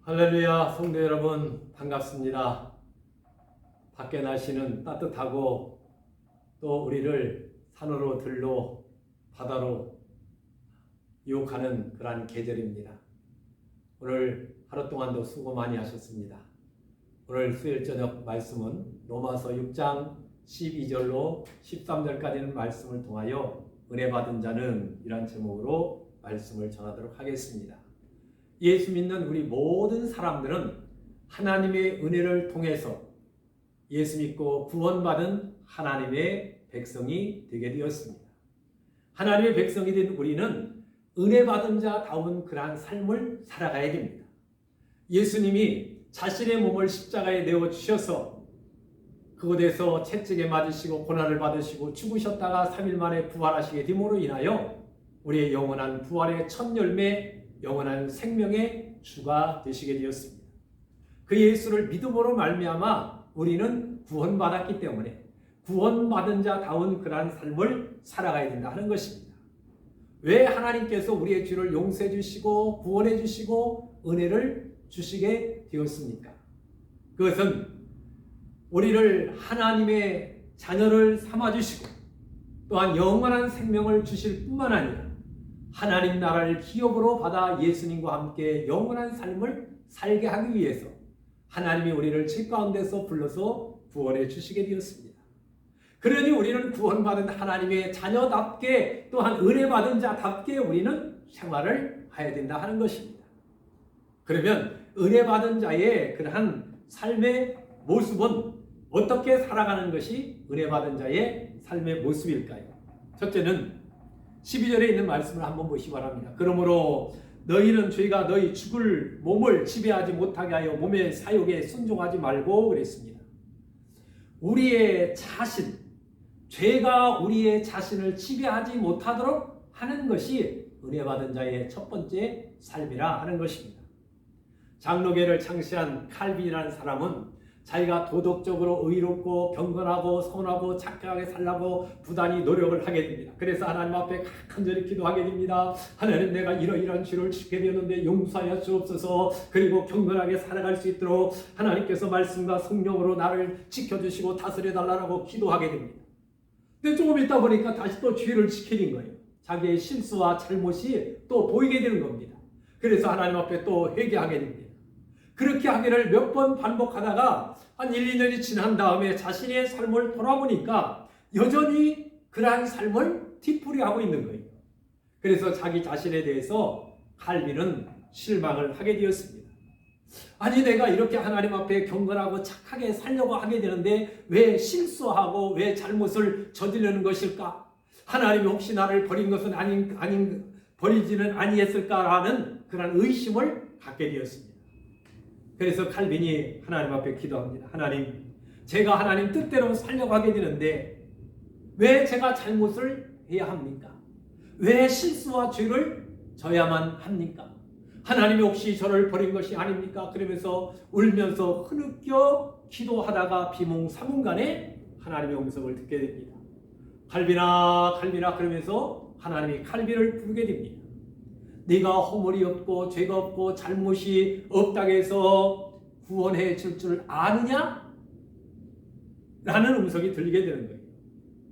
할렐루야, 성도 여러분 반갑습니다. 밖에 날씨는 따뜻하고 또 우리를 산으로 들로 바다로 유혹하는 그러한 계절입니다. 오늘 하루 동안도 수고 많이 하셨습니다. 오늘 수요일 저녁 말씀은 로마서 6장 12절로 13절까지는 말씀을 통하여 은혜 받은 자는 이란 제목으로 말씀을 전하도록 하겠습니다. 예수 믿는 우리 모든 사람들은 하나님의 은혜를 통해서 예수 믿고 구원받은 하나님의 백성이 되게 되었습니다. 하나님의 백성이 된 우리는 은혜 받은 자다운 그러한 삶을 살아가야 됩니다. 예수님이 자신의 몸을 십자가에 내어주셔서 그곳에서 채찍에 맞으시고 고난을 받으시고 죽으셨다가 3일 만에 부활하시게 됨으로 인하여 우리의 영원한 부활의 첫 열매, 영원한 생명의 주가 되시게 되었습니다. 그 예수를 믿음으로 말미암아 우리는 구원받았기 때문에 구원받은 자다운 그러한 삶을 살아가야 된다 하는 것입니다. 왜 하나님께서 우리의 죄를 용서해 주시고 구원해 주시고 은혜를 주시게 되었습니까? 그것은 우리를 하나님의 자녀를 삼아주시고 또한 영원한 생명을 주실 뿐만 아니라 하나님 나라를 기업으로 받아 예수님과 함께 영원한 삶을 살게 하기 위해서 하나님이 우리를 죄 가운데서 불러서 구원해 주시게 되었습니다. 그러니 우리는 구원받은 하나님의 자녀답게 또한 은혜받은 자답게 우리는 생활을 해야 된다 하는 것입니다. 그러면 은혜받은 자의 그러한 삶의 모습은 어떻게 살아가는 것이 은혜받은 자의 삶의 모습일까요? 첫째는 12절에 있는 말씀을 한번 보시기 바랍니다. 그러므로 너희는 죄가 너희 죽을 몸을 지배하지 못하게 하여 몸의 사욕에 순종하지 말고 그랬습니다. 우리의 자신, 죄가 우리의 자신을 지배하지 못하도록 하는 것이 은혜받은 자의 첫 번째 삶이라 하는 것입니다. 장로교를 창시한 칼빈이라는 사람은 자기가 도덕적으로 의롭고 경건하고 선하고 착하게 살라고 부단히 노력을 하게 됩니다. 그래서 하나님 앞에 간절히 기도하게 됩니다. 하나님, 내가 이러이러한 죄를 짓게 되었는데 용서하여 주옵소서. 그리고 경건하게 살아갈 수 있도록 하나님께서 말씀과 성령으로 나를 지켜주시고 다스려달라고 기도하게 됩니다. 근데 조금 있다 보니까 다시 또 죄를 지게 된 거예요. 자기의 실수와 잘못이 또 보이게 되는 겁니다. 그래서 하나님 앞에 또 회개하게 됩니다. 그렇게 하기를 몇 번 반복하다가 한 1, 2년이 지난 다음에 자신의 삶을 돌아보니까 여전히 그러한 삶을 뒤풀이하고 있는 거예요. 그래서 자기 자신에 대해서 칼빈은 실망을 하게 되었습니다. 아니, 내가 이렇게 하나님 앞에 경건하고 착하게 살려고 하게 되는데 왜 실수하고 왜 잘못을 저지르는 것일까? 하나님이 혹시 나를 버린 것은 버리지는 아니했을까라는 그런 의심을 갖게 되었습니다. 그래서 칼빈이 하나님 앞에 기도합니다. 하나님, 제가 하나님 뜻대로 살려고 하게 되는데 왜 제가 잘못을 해야 합니까? 왜 실수와 죄를 져야만 합니까? 하나님이 혹시 저를 버린 것이 아닙니까? 그러면서 울면서 흐느껴 기도하다가 비몽사몽간에 하나님의 음성을 듣게 됩니다. 칼빈아, 칼빈아 그러면서 하나님이 칼빈을 부르게 됩니다. 네가 허물이 없고 죄가 없고 잘못이 없다고 해서 구원해 줄 줄 아느냐? 라는 음성이 들리게 되는 거예요.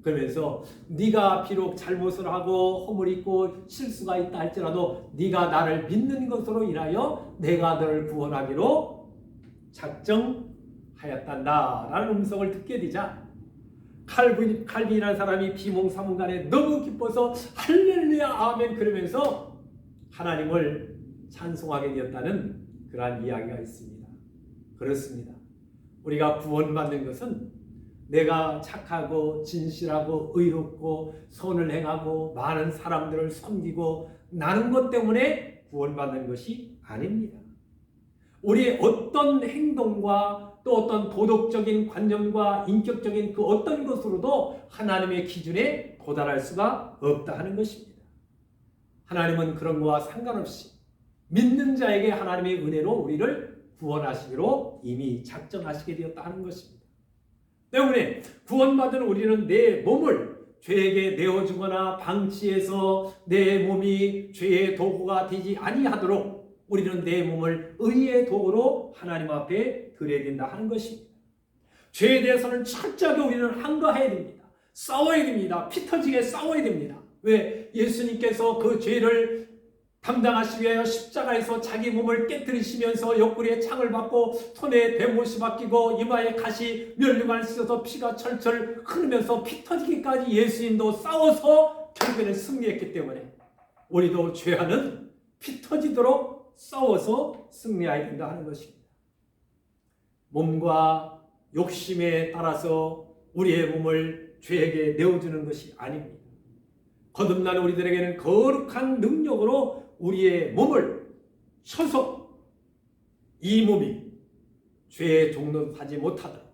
그러면서 네가 비록 잘못을 하고 허물이 있고 실수가 있다 할지라도 네가 나를 믿는 것으로 인하여 내가 너를 구원하기로 작정하였단다 라는 음성을 듣게 되자 칼빈이라는 사람이 비몽사몽간에 너무 기뻐서 할렐루야 아멘 그러면서 하나님을 찬송하게 되었다는 그러한 이야기가 있습니다. 그렇습니다. 우리가 구원받는 것은 내가 착하고 진실하고 의롭고 선을 행하고 많은 사람들을 섬기고 나는 것 때문에 구원받는 것이 아닙니다. 우리의 어떤 행동과 또 어떤 도덕적인 관념과 인격적인 그 어떤 것으로도 하나님의 기준에 도달할 수가 없다 하는 것입니다. 하나님은 그런 것과 상관없이 믿는 자에게 하나님의 은혜로 우리를 구원하시기로 이미 작정하시게 되었다 하는 것입니다. 때문에 구원받은 우리는 내 몸을 죄에게 내어주거나 방치해서 내 몸이 죄의 도구가 되지 아니하도록 우리는 내 몸을 의의 도구로 하나님 앞에 드려야 된다 하는 것입니다. 죄에 대해서는 철저하게 우리는 항거해야 됩니다. 싸워야 됩니다. 피 터지게 싸워야 됩니다. 왜? 예수님께서 그 죄를 담당하시기 위하여 십자가에서 자기 몸을 깨뜨리시면서 옆구리에 창을 받고 손에 대못이 박히고 이마에 가시 면류관을 씻어서 피가 철철 흐르면서 피 터지기까지 예수님도 싸워서 결국에는 승리했기 때문에 우리도 죄와는 피 터지도록 싸워서 승리해야 된다 하는 것입니다. 몸과 욕심에 따라서 우리의 몸을 죄에게 내어주는 것이 아닙니다. 거듭난 우리들에게는 거룩한 능력으로 우리의 몸을 쳐서 이 몸이 죄에 종노하지 못하도록,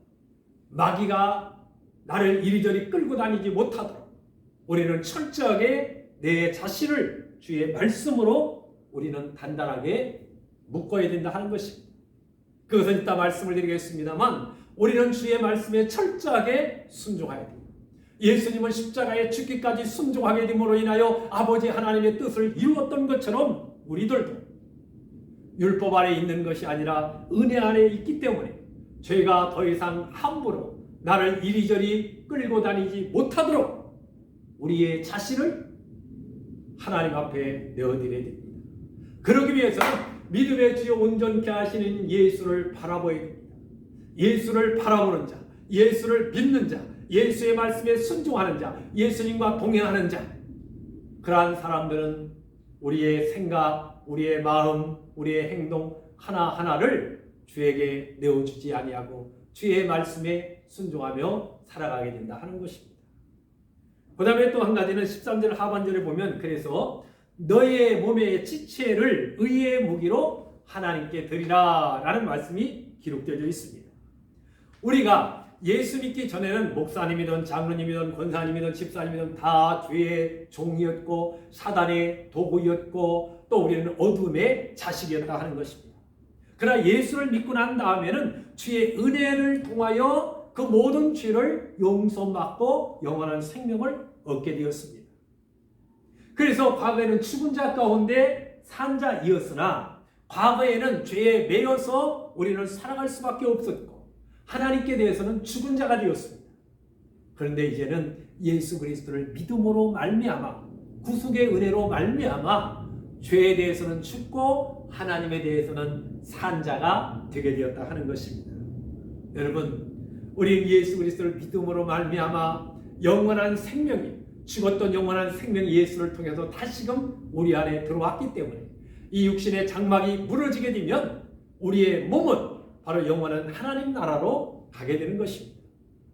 마귀가 나를 이리저리 끌고 다니지 못하도록 우리는 철저하게 내 자신을 주의 말씀으로 우리는 단단하게 묶어야 된다 하는 것입니다. 그것은 이따 말씀을 드리겠습니다만 우리는 주의 말씀에 철저하게 순종해야 됩니다. 예수님은 십자가에 죽기까지 순종하게 됨으로 인하여 아버지 하나님의 뜻을 이루었던 것처럼 우리들도 율법 아래 있는 것이 아니라 은혜 안에 있기 때문에 죄가 더 이상 함부로 나를 이리저리 끌고 다니지 못하도록 우리의 자신을 하나님 앞에 내어드려야 됩니다. 그러기 위해서는 믿음의 주여 온전케 하시는 예수를 바라봐야 됩니다. 예수를 바라보는 자, 예수를 믿는 자, 예수의 말씀에 순종하는 자, 예수님과 동행하는 자, 그러한 사람들은 우리의 생각, 우리의 마음, 우리의 행동 하나하나를 주에게 내어주지 아니하고 주의 말씀에 순종하며 살아가게 된다 하는 것입니다. 그 다음에 또 한 가지는 13절 하반절에 보면 그래서 너의 몸의 지체를 의의 무기로 하나님께 드리라 라는 말씀이 기록되어 있습니다. 우리가 예수 믿기 전에는 목사님이든 장로님이든 권사님이든 집사님이든 다 죄의 종이었고 사단의 도구였고 또 우리는 어둠의 자식이었다 하는 것입니다. 그러나 예수를 믿고 난 다음에는 주의 은혜를 통하여 그 모든 죄를 용서받고 영원한 생명을 얻게 되었습니다. 그래서 과거에는 죽은 자 가운데 산 자이었으나 과거에는 죄에 매여서 우리는 살아갈 수밖에 없었고 하나님께 대해서는 죽은 자가 되었습니다. 그런데 이제는 예수 그리스도를 믿음으로 말미암아 구속의 은혜로 말미암아 죄에 대해서는 죽고 하나님에 대해서는 산 자가 되게 되었다 하는 것입니다. 여러분, 우리 예수 그리스도를 믿음으로 말미암아 영원한 생명이 죽었던 영원한 생명 예수를 통해서 다시금 우리 안에 들어왔기 때문에 이 육신의 장막이 무너지게 되면 우리의 몸은 바로 영원한 하나님 나라로 가게 되는 것입니다.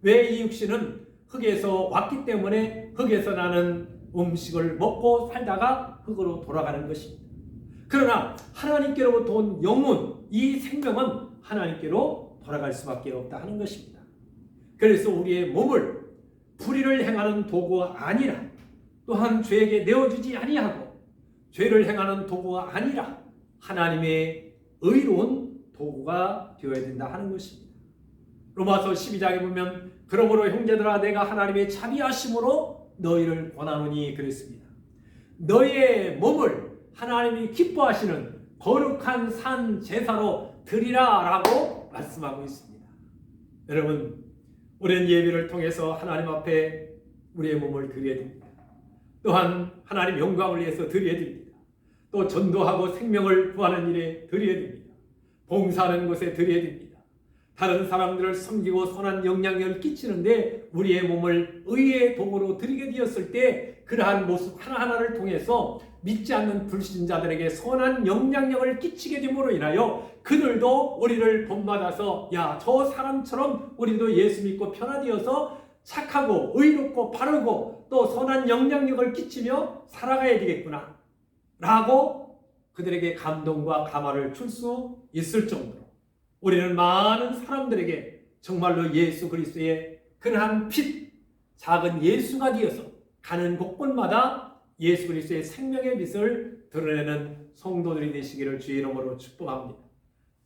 왜 이 육신은 흙에서 왔기 때문에 흙에서 나는 음식을 먹고 살다가 흙으로 돌아가는 것입니다. 그러나 하나님께로부터 온 영혼, 이 생명은 하나님께로 돌아갈 수밖에 없다 하는 것입니다. 그래서 우리의 몸을 불의를 행하는 도구가 아니라 또한 죄에게 내어주지 아니하고 죄를 행하는 도구가 아니라 하나님의 의로운 도구가 되어야 된다 하는 것입니다. 로마서 12장에 보면 그러므로 형제들아 내가 하나님의 자비하심으로 너희를 권하노니 그랬습니다. 너희의 몸을 하나님이 기뻐하시는 거룩한 산 제사로 드리라 라고 말씀하고 있습니다. 여러분, 우리는 예배를 통해서 하나님 앞에 우리의 몸을 드려야 됩니다. 또한 하나님 영광을 위해서 드려야 됩니다. 또 전도하고 생명을 구하는 일에 드려야 됩니다. 봉사하는 곳에 드려야 됩니다. 다른 사람들을 섬기고 선한 영향력을 끼치는데 우리의 몸을 의의 도구로 드리게 되었을 때 그러한 모습 하나하나를 통해서 믿지 않는 불신자들에게 선한 영향력을 끼치게 됨으로 인하여 그들도 우리를 본받아서 야, 저 사람처럼 우리도 예수 믿고 변화되어서 착하고 의롭고 바르고 또 선한 영향력을 끼치며 살아가야 되겠구나 라고 그들에게 감동과 감화를 줄 수 있을 정도로 우리는 많은 사람들에게 정말로 예수 그리스도의 그러한 빛, 작은 예수가 되어서 가는 곳곳마다 예수 그리스도의 생명의 빛을 드러내는 성도들이 되시기를 주의 이름으로 축복합니다.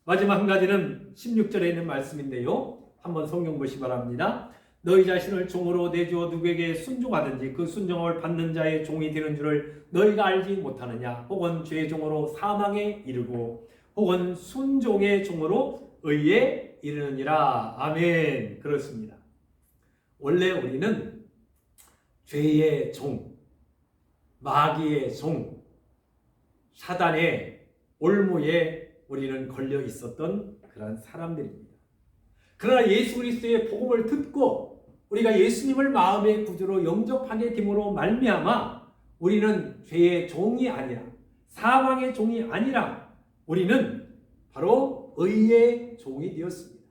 마지막 한 가지는 16절에 있는 말씀인데요. 한번 성경 보시기 바랍니다. 너희 자신을 종으로 내주어 누구에게 순종하든지 그 순종을 받는 자의 종이 되는 줄을 너희가 알지 못하느냐? 혹은 죄의 종으로 사망에 이르고 혹은 순종의 종으로 의에 이르느니라. 아멘. 그렇습니다. 원래 우리는 죄의 종, 마귀의 종, 사단의 올무에 우리는 걸려 있었던 그런 사람들입니다. 그러나 예수 그리스도의 복음을 듣고 우리가 예수님을 마음의 구주로 영접하게 됨으로 말미암아 우리는 죄의 종이 아니라 사망의 종이 아니라 우리는 바로 의의 종이 되었습니다.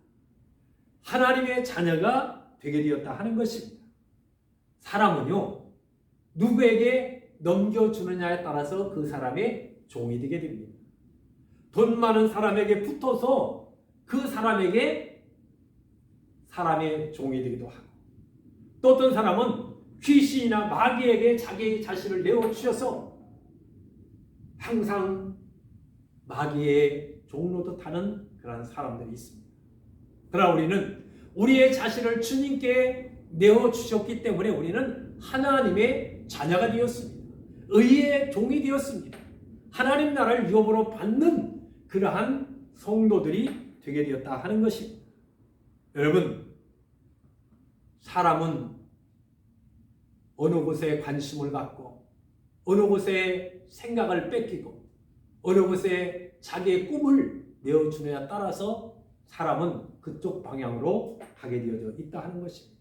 하나님의 자녀가 되게 되었다 하는 것입니다. 사람은요, 누구에게 넘겨주느냐에 따라서 그 사람의 종이 되게 됩니다. 돈 많은 사람에게 붙어서 그 사람에게 사람의 종이 되기도 하고, 또 어떤 사람은 귀신이나 마귀에게 자기 자신을 내어주셔서 항상 마귀의 종로도 타는 그런 사람들이 있습니다. 그러나 우리는 우리의 자신을 주님께 내어주셨기 때문에 우리는 하나님의 자녀가 되었습니다. 의의 종이 되었습니다. 하나님 나라를 유업으로 받는 그러한 성도들이 되게 되었다 하는 것입니다. 여러분, 사람은 어느 곳에 관심을 갖고 어느 곳에 생각을 뺏기고 어느 곳에 자기의 꿈을 내어주느냐에 따라서 사람은 그쪽 방향으로 가게 되어져 있다 하는 것입니다.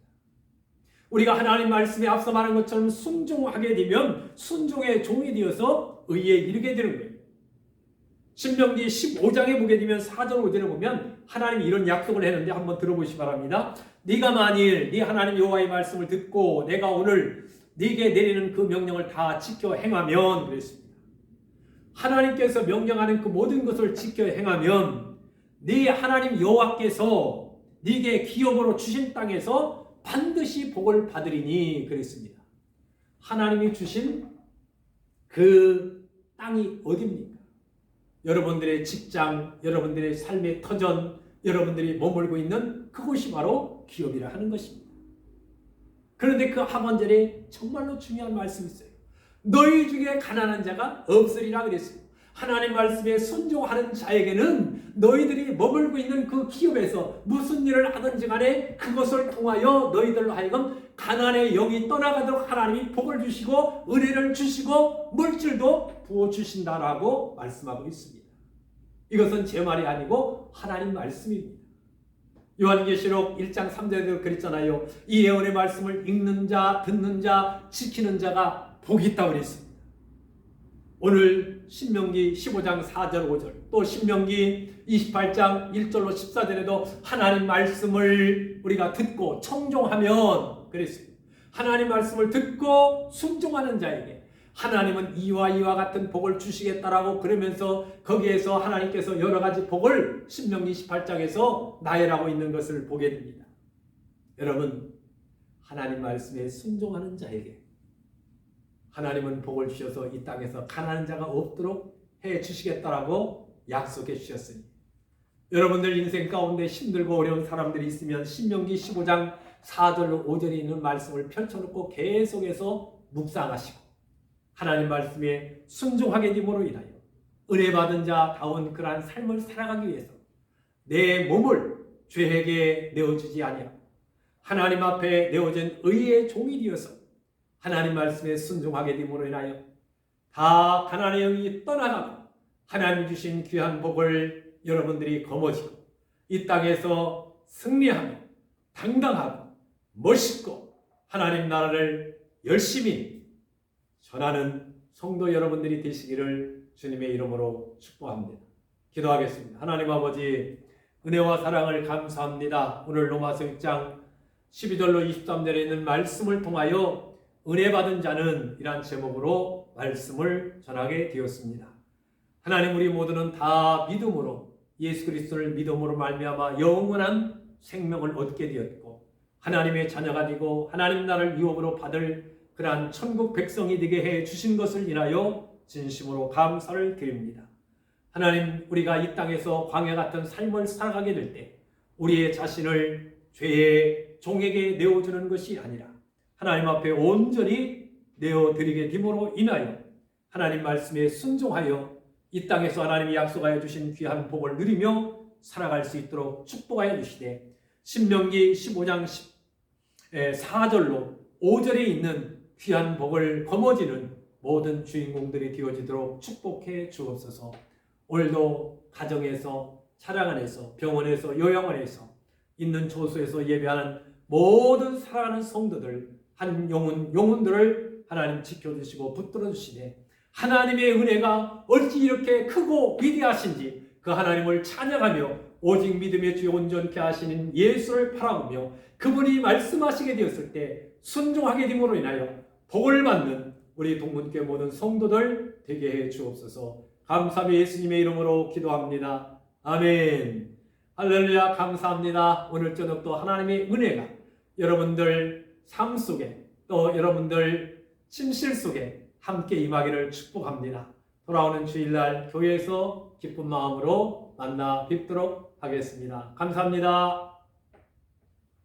우리가 하나님 말씀에 앞서 말한 것처럼 순종하게 되면 순종의 종이 되어서 의에 이르게 되는 거예요. 신명기 15장에 보게 되면 4절 5절에 보면 하나님이 이런 약속을 했는데 한번 들어보시기 바랍니다. 네가 만일 네 하나님 여호와의 말씀을 듣고 내가 오늘 네게 내리는 그 명령을 다 지켜 행하면, 그랬습니다. 하나님께서 명령하는 그 모든 것을 지켜 행하면 네 하나님 여호와께서 네게 기업으로 주신 땅에서 반드시 복을 받으리니, 그랬습니다. 하나님이 주신 그 땅이 어디입니까? 여러분들의 직장, 여러분들의 삶의 터전, 여러분들이 머물고 있는 그곳이 바로 기업이라 하는 것입니다. 그런데 그 하반절에 정말로 중요한 말씀이 있어요. 너희 중에 가난한 자가 없으리라 그랬어요. 하나님 말씀에 순종하는 자에게는 너희들이 머물고 있는 그 기업에서 무슨 일을 하든지 간에 그것을 통하여 너희들로 하여금 가난의 영이 떠나가도록 하나님이 복을 주시고 은혜를 주시고 물질도 부어주신다라고 말씀하고 있습니다. 이것은 제 말이 아니고 하나님 말씀입니다. 요한계시록 1장 3절에도 그랬잖아요. 이 예언의 말씀을 읽는 자, 듣는 자, 지키는 자가 복이 있다고 그랬습니다. 오늘 신명기 15장 4절 5절, 또 신명기 28장 1절로 14절에도 하나님 말씀을 우리가 듣고 청종하면, 그랬습니다. 하나님 말씀을 듣고 순종하는 자에게 하나님은 이와 이와 같은 복을 주시겠다라고 그러면서 거기에서 하나님께서 여러 가지 복을 신명기 18장에서 나열하고 있는 것을 보게 됩니다. 여러분, 하나님 말씀에 순종하는 자에게 하나님은 복을 주셔서 이 땅에서 가난한 자가 없도록 해 주시겠다라고 약속해 주셨으니, 여러분들 인생 가운데 힘들고 어려운 사람들이 있으면 신명기 15장 4절로 5절에 있는 말씀을 펼쳐놓고 계속해서 묵상하시고 하나님 말씀에 순종하게 됨으로 인하여 은혜 받은 자다운 그러한 삶을 살아가기 위해서 내 몸을 죄에게 내어주지 아니하고 하나님 앞에 내어진 의의 종이 되어서 하나님 말씀에 순종하게 됨으로 인하여 다 가난의 영이 떠나가고 하나님 주신 귀한 복을 여러분들이 거머쥐고 이 땅에서 승리하며 당당하고 멋있고 하나님 나라를 열심히 전하는 성도 여러분들이 되시기를 주님의 이름으로 축복합니다. 기도하겠습니다. 하나님 아버지, 은혜와 사랑을 감사합니다. 오늘 로마서 6장 12절로 23절에 있는 말씀을 통하여 은혜 받은 자는 이란 제목으로 말씀을 전하게 되었습니다. 하나님, 우리 모두는 다 믿음으로 예수 그리스도를 믿음으로 말미암아 영원한 생명을 얻게 되었고 하나님의 자녀가 되고 하나님 나라를 유업으로 받을 그러한 천국 백성이 되게 해 주신 것을 인하여 진심으로 감사를 드립니다. 하나님, 우리가 이 땅에서 광야 같은 삶을 살아가게 될 때 우리의 자신을 죄의 종에게 내어주는 것이 아니라 하나님 앞에 온전히 내어드리게 됨으로 인하여 하나님 말씀에 순종하여 이 땅에서 하나님이 약속하여 주신 귀한 복을 누리며 살아갈 수 있도록 축복하여 주시되 신명기 15장 4절로 5절에 있는 귀한 복을 거머쥐는 모든 주인공들이 되어지도록 축복해 주옵소서. 오늘도 가정에서, 차량 안에서, 병원에서, 요양원에서, 있는 초소에서 예배하는 모든 사랑하는 성도들, 한 영혼들을 하나님 지켜주시고 붙들어 주시되 하나님의 은혜가 어찌 이렇게 크고 위대하신지 그 하나님을 찬양하며 오직 믿음의 주에 온전케 하시는 예수를 바라보며 그분이 말씀하시게 되었을 때 순종하게 됨으로 인하여 복을 받는 우리 동문교회 모든 성도들 되게 해 주옵소서. 감사하며 예수님의 이름으로 기도합니다. 아멘. 할렐루야. 감사합니다. 오늘 저녁도 하나님의 은혜가 여러분들 삶 속에 또 여러분들 침실 속에 함께 임하기를 축복합니다. 돌아오는 주일날 교회에서 기쁜 마음으로 만나 뵙도록 하겠습니다. 감사합니다.